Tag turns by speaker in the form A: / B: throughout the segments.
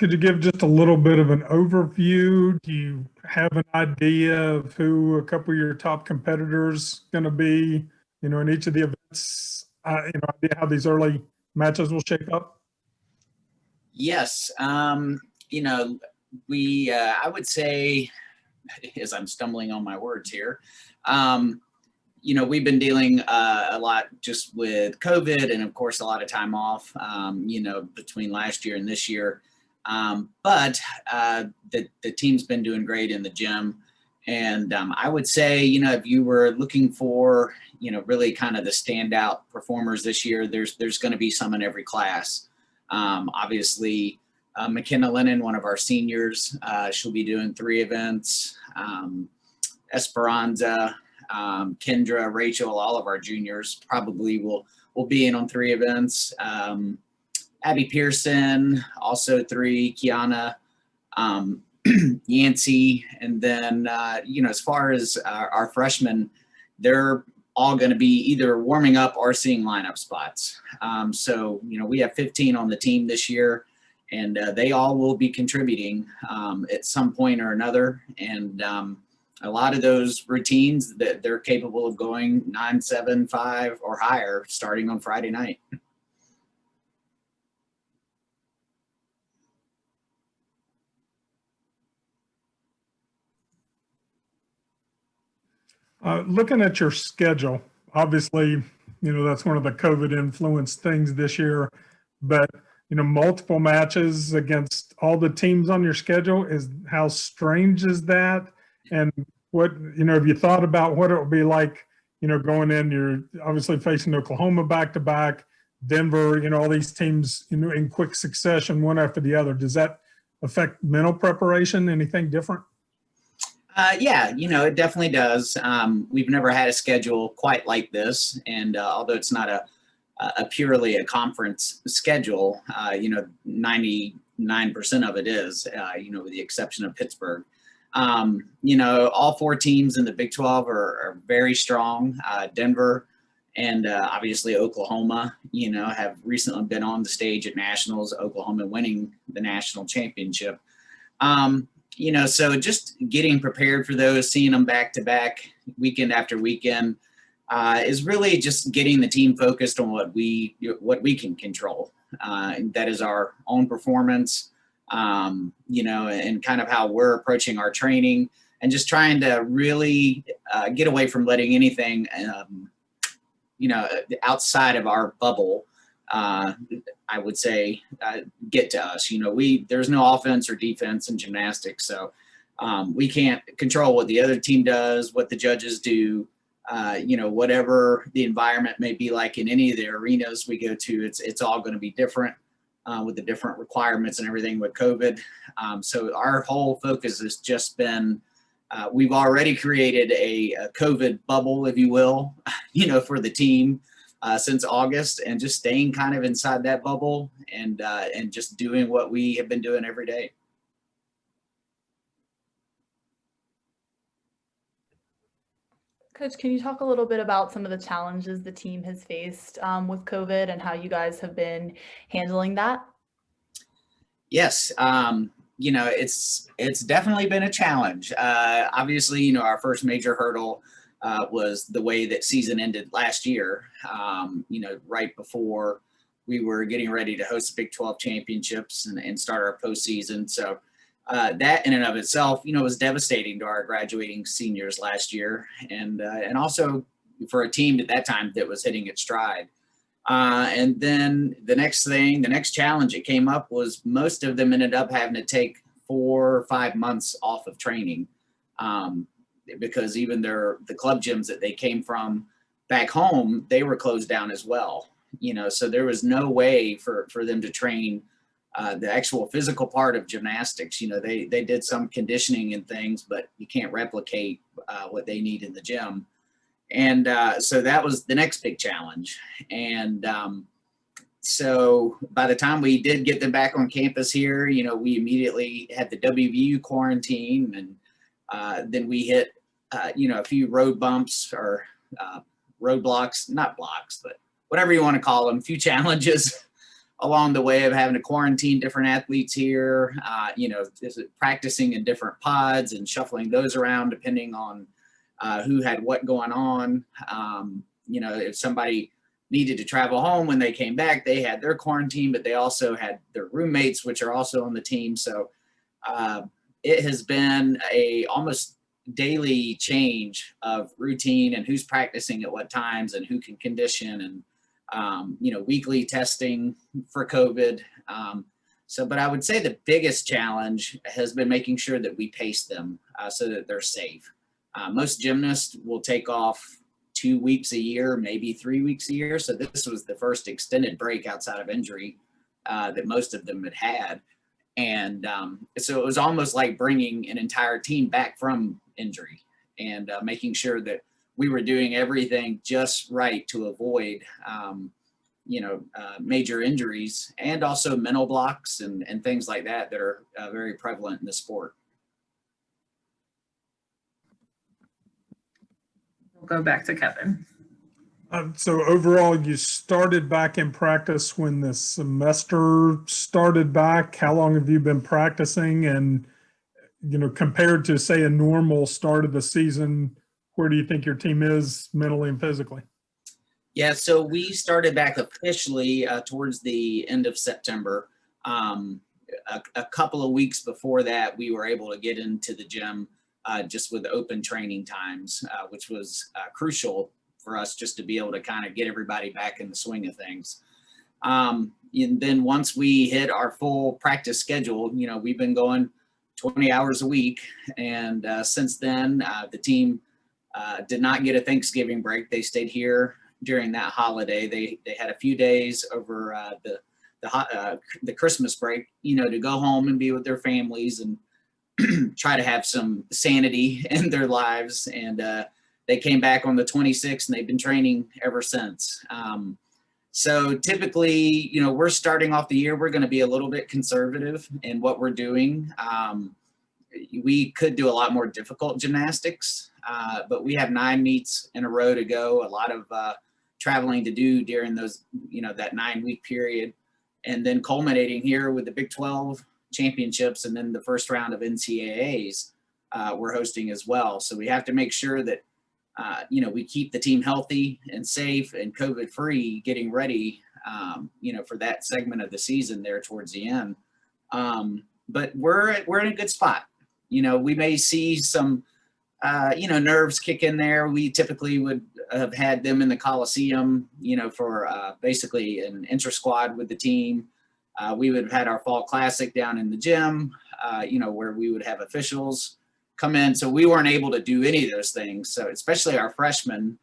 A: Could you give just a little bit of an overview? Do you have an idea of who a couple of your top competitors going to be, in each of the events? Idea how these early matches will shape up?
B: Yes. I would say, as I'm stumbling on my words here, we've been dealing a lot just with COVID and, of course, a lot of time off, between last year and this year. But the team's been doing great in the gym. And I would say, if you were looking for, really kind of the standout performers this year, there's going to be some in every class. Obviously, McKenna Lennon, one of our seniors, she'll be doing 3 events. Esperanza, Kendra, Rachel, all of our juniors probably will be in on 3 events. Abby Pearson, also 3, Kiana, Yancey, and then, as far as our freshmen, they're all going to be either warming up or seeing lineup spots. So, we have 15 on the team this year, and they all will be contributing at some point or another. And a lot of those routines that they're capable of going 9, 7, 5 or higher starting on Friday night.
A: Looking at your schedule, obviously, that's one of the COVID influenced things this year, but, multiple matches against all the teams on your schedule, how strange is that? And what, have you thought about what it will be like, going in, you're obviously facing Oklahoma back-to-back, Denver, all these teams, in quick succession, one after the other. Does that affect mental preparation? Anything different?
B: Yeah, it definitely does. We've never had a schedule quite like this. And although it's not a purely a conference schedule, 99% of it is, with the exception of Pittsburgh. All 4 teams in the Big 12 are very strong. Denver and obviously Oklahoma, have recently been on the stage at nationals, Oklahoma winning the national championship. So just getting prepared for those, seeing them back to back, weekend after weekend, is really just getting the team focused on what we can control. And that is our own performance, and kind of how we're approaching our training, and just trying to really get away from letting anything, outside of our bubble, I would say, get to us. There's no offense or defense in gymnastics, so we can't control what the other team does, what the judges do, whatever the environment may be like in any of the arenas we go to. It's all going to be different with the different requirements and everything with COVID. So our whole focus has just been, we've already created a COVID bubble, if you will, for the team. Since August, and just staying kind of inside that bubble, and just doing what we have been doing every day.
C: Coach, can you talk a little bit about some of the challenges the team has faced with COVID and how you guys have been handling that?
B: Yes, it's definitely been a challenge. Obviously, our first major hurdle was the way that season ended last year, right before we were getting ready to host the Big 12 championships and start our postseason. So that in and of itself, was devastating to our graduating seniors last year, and also for a team at that time that was hitting its stride. And then the next challenge that came up was most of them ended up having to take 4 or 5 months off of training. Because even the club gyms that they came from back home, they were closed down as well. So there was no way for them to train the actual physical part of gymnastics. They did some conditioning and things, but you can't replicate what they need in the gym. And so that was the next big challenge. And so by the time we did get them back on campus here, we immediately had the WVU quarantine, and then we hit, a few road bumps or roadblocks, not blocks, but whatever you want to call them, a few challenges along the way of having to quarantine different athletes here, practicing in different pods and shuffling those around depending on who had what going on. If somebody needed to travel home when they came back, they had their quarantine, but they also had their roommates, which are also on the team. So it has been a almost daily change of routine and who's practicing at what times and who can condition, and weekly testing for COVID. But I would say the biggest challenge has been making sure that we pace them so that they're safe. Most gymnasts will take off 2 weeks a year, maybe 3 weeks a year. So this was the first extended break outside of injury that most of them had had. And so it was almost like bringing an entire team back from injury and making sure that we were doing everything just right to avoid, major injuries, and also mental blocks and things like that are very prevalent in the sport.
D: We'll go back to Kevin.
A: So overall, you started back in practice when the semester started back. How long have you been practicing? And, compared to, say, a normal start of the season, where do you think your team is mentally and physically?
B: Yeah, so we started back officially towards the end of September. A couple of weeks before that, we were able to get into the gym just with open training times, which was crucial for us just to be able to kind of get everybody back in the swing of things. And then once we hit our full practice schedule, we've been going 20 hours a week. And since then, the team did not get a Thanksgiving break. They stayed here during that holiday. They had a few days over the Christmas break, to go home and be with their families and try to have some sanity in their lives. And they came back on the 26th, and they've been training ever since. So typically, we're starting off the year, we're going to be a little bit conservative in what we're doing. We could do a lot more difficult gymnastics, but we have 9 meets in a row to go, a lot of traveling to do during those, that 9-week period, and then culminating here with the Big 12 championships, and then the first round of NCAAs we're hosting as well. So we have to make sure that we keep the team healthy and safe and COVID free, getting ready for that segment of the season there towards the end. But we're in a good spot. We may see some nerves kick in there. We typically would have had them in the Coliseum, for basically an intra-squad with the team. We would have had our fall classic down in the gym, where we would have officials come in. So we weren't able to do any of those things. So especially our freshmen,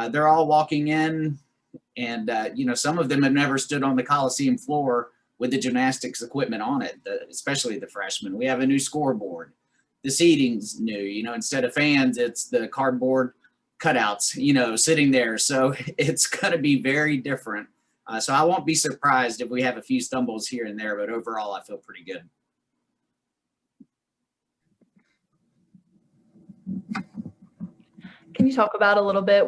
B: they're all walking in, and, some of them have never stood on the Coliseum floor with the gymnastics equipment on it, especially the freshmen. We have a new scoreboard. The seating's new, instead of fans, it's the cardboard cutouts, sitting there. So it's going to be very different. So I won't be surprised if we have a few stumbles here and there, but overall I feel pretty good.
C: Can you talk about a little bit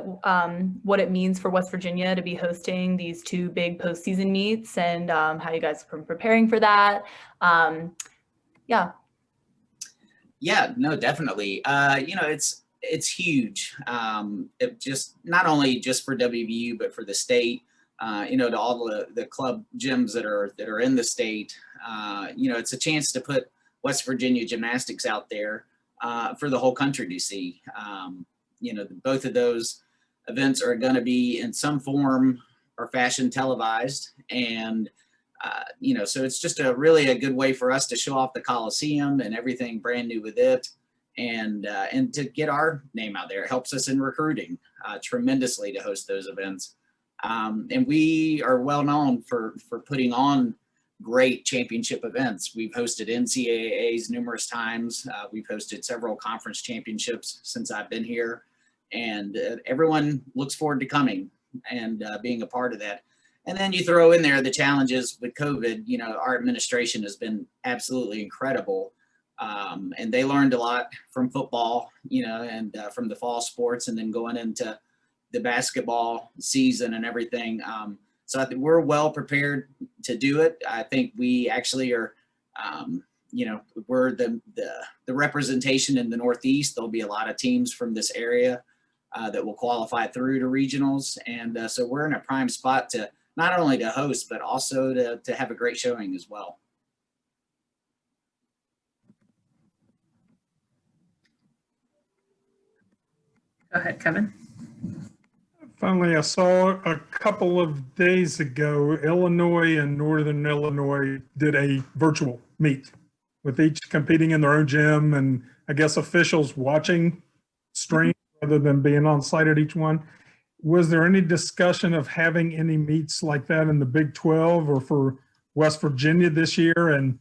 C: what it means for West Virginia to be hosting these 2 big postseason meets, and how you guys are preparing for that?
B: Yeah, no, definitely. It's huge. It just not only just for WVU, but for the state. To all the club gyms that are in the state. It's a chance to put West Virginia gymnastics out there for the whole country to see. Both of those events are going to be in some form or fashion televised, and so it's just really a good way for us to show off the Coliseum and everything brand new with it, and to get our name out there. It helps us in recruiting tremendously to host those events. And we are well known for putting on great championship events. We've hosted NCAAs numerous times. We've hosted several conference championships since I've been here, and everyone looks forward to coming and being a part of that. And then you throw in there the challenges with COVID. Our administration has been absolutely incredible. And they learned a lot from football, and from the fall sports, and then going into the basketball season and everything. So I think we're well prepared to do it. I think we actually are, we're the representation in the Northeast. There'll be a lot of teams from this area that will qualify through to regionals. And so we're in a prime spot to not only to host, but also to have a great showing as well.
D: Go ahead, Kevin.
A: Finally, I saw a couple of days ago, Illinois and Northern Illinois did a virtual meet with each competing in their own gym, and I guess officials watching stream rather than being on site at each one. Was there any discussion of having any meets like that in the Big 12 or for West Virginia this year? And,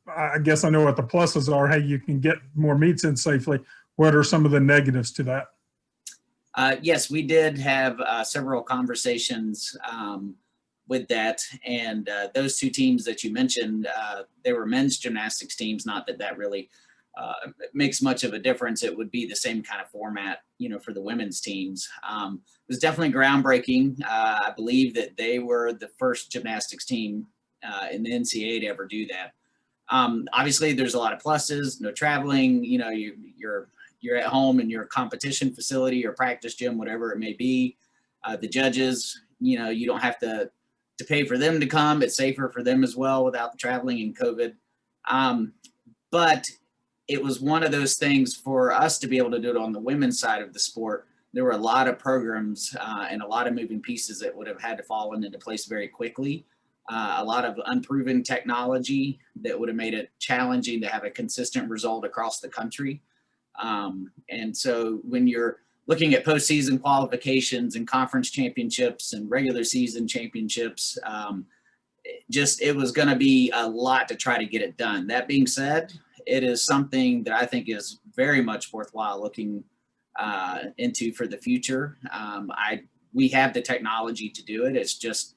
A: I guess I know what the pluses are. Hey, you can get more meets in safely. What are some of the negatives to that?
B: Yes, we did have several conversations with that. And those two teams that you mentioned, they were men's gymnastics teams. Not that that really makes much of a difference. It would be the same kind of format, for the women's teams. It was definitely groundbreaking. I believe that they were the first gymnastics team in the NCAA to ever do that. Obviously, there's a lot of pluses. No traveling. You're at home in your competition facility, your practice gym, whatever it may be. The judges, you don't have to pay for them to come. It's safer for them as well without the traveling and COVID. But it was one of those things for us to be able to do it on the women's side of the sport. There were a lot of programs and a lot of moving pieces that would have had to fall into place very quickly. A lot of unproven technology that would have made it challenging to have a consistent result across the country. And so when you're looking at postseason qualifications and conference championships and regular season championships, it was going to be a lot to try to get it done. That being said, it is something that I think is very much worthwhile looking into for the future. We have the technology to do it. It's just,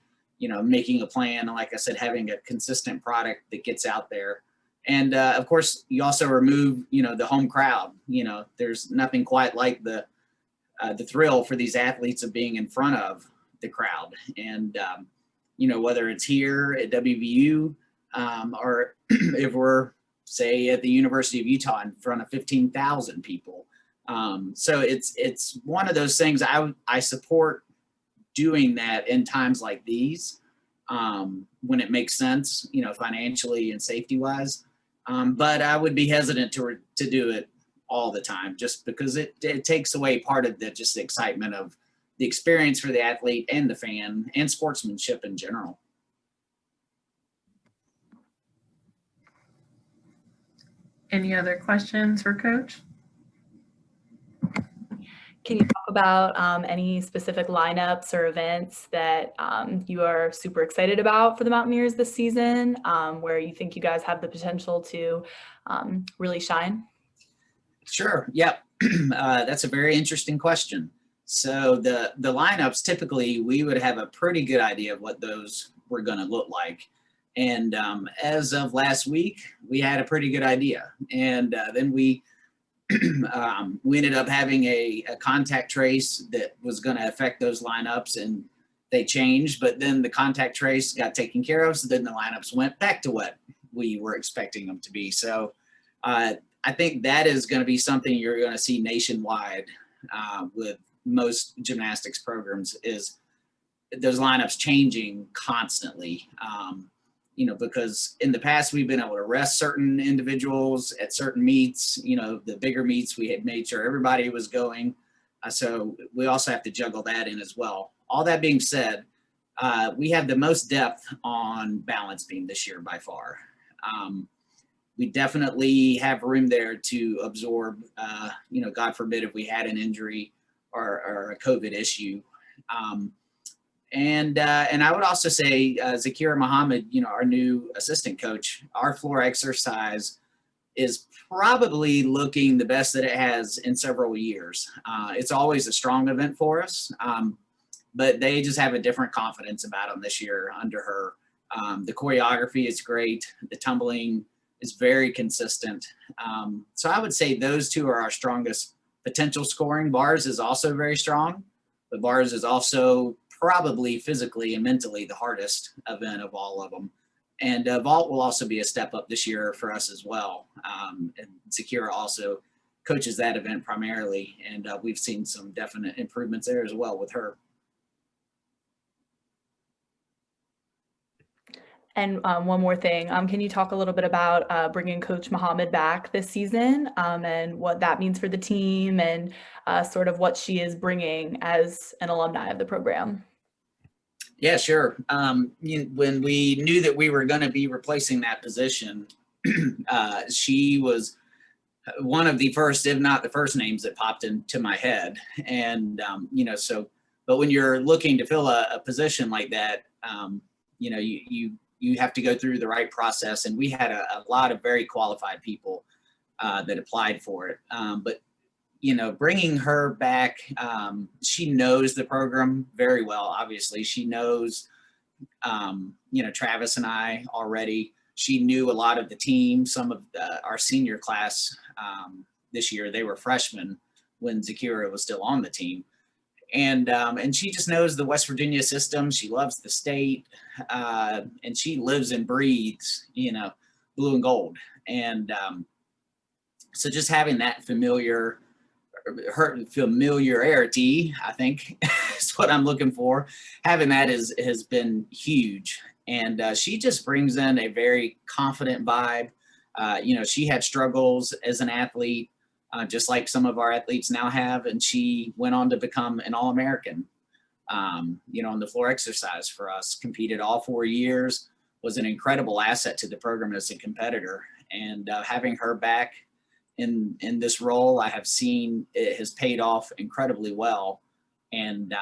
B: making a plan. Like I said, having a consistent product that gets out there. And of course, you also remove, the home crowd. There's nothing quite like the thrill for these athletes of being in front of the crowd. And, whether it's here at WVU or if we're, say, at the University of Utah in front of 15,000 people. So it's one of those things I support doing that in times like these when it makes sense, financially and safety wise. But I would be hesitant to do it all the time, just because it takes away part of the excitement of the experience for the athlete and the fan and sportsmanship in general.
D: Any other questions for Coach?
C: Can you talk about any specific lineups or events that you are super excited about for the Mountaineers this season, where you think you guys have the potential to really shine?
B: Sure. Yep. That's a very interesting question. So the lineups, typically we would have a pretty good idea of what those were going to look like. And as of last week, we had a pretty good idea. And then we ended up having a contact trace that was going to affect those lineups, and they changed. But then the contact trace got taken care of. So then the lineups went back to what we were expecting them to be. So I think that is going to be something you're going to see nationwide with most gymnastics programs, is those lineups changing constantly. Because in the past we've been able to rest certain individuals at certain meets, the bigger meets, we had made sure everybody was going. So we also have to juggle that in as well. All that being said, we have the most depth on balance beam this year by far. We definitely have room there to absorb, God forbid if we had an injury or a COVID issue. And I would also say Zakira Muhammad, our new assistant coach, our floor exercise is probably looking the best that it has in several years. It's always a strong event for us, but they just have a different confidence about them this year under her. The choreography is great. The tumbling is very consistent. So I would say those two are our strongest potential scoring. Bars is also very strong, but bars is also probably physically and mentally the hardest event of all of them. And vault will also be a step up this year for us as well. And Zakira also coaches that event primarily, and we've seen some definite improvements there as well with her.
C: And one more thing, can you talk a little bit about bringing Coach Muhammad back this season and what that means for the team and sort of what she is bringing as an alumni of the program?
B: Yeah, sure. When we knew that we were going to be replacing that position, she was one of the first, if not the first names that popped into my head. And, but when you're looking to fill a position like that, you have to go through the right process. And we had a lot of very qualified people that applied for it. But bringing her back, she knows the program very well. Obviously, she knows, Travis and I already. She knew a lot of the team. Some of our senior class this year, they were freshmen when Zakira was still on the team. And she just knows the West Virginia system. She loves the state, and she lives and breathes, blue and gold. And so just having that familiarity, I think is what I'm looking for. Having that has been huge. And she just brings in a very confident vibe. She had struggles as an athlete, just like some of our athletes now have, and she went on to become an All-American, on the floor exercise for us, competed all 4 years, was an incredible asset to the program as a competitor. And having her back in this role, I have seen it has paid off incredibly well. And,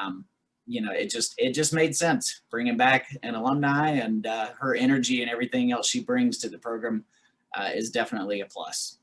B: it just made sense bringing back an alumni, and her energy and everything else she brings to the program is definitely a plus.